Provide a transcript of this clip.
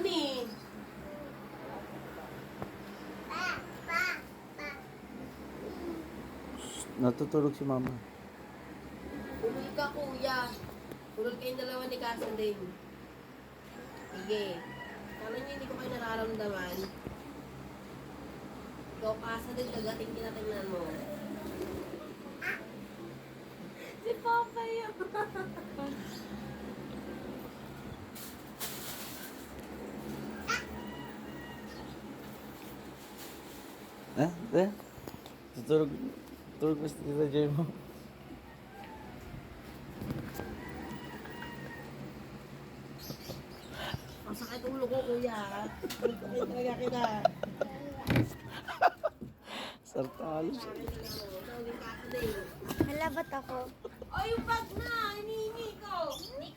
naman eh. Natutulog si mama. Tulog ka, kuya. Tulog kayong dalawa ni Cousin Dave. Sige. Kala niyo hindi ko kayo nararamdaman. Ikaw, Cousin Dave, kagating tinatingnan mo. Si Papa yun. Tutulog. Tutulog pa si Tita Joy mo. Ang sakit ulo ko, kuya. Tulog talaga kita. Sartalos. Tawagin Cousin Dave. Hala, ba't ako? Ay, yung bag na! Hinihingi ko! Hindi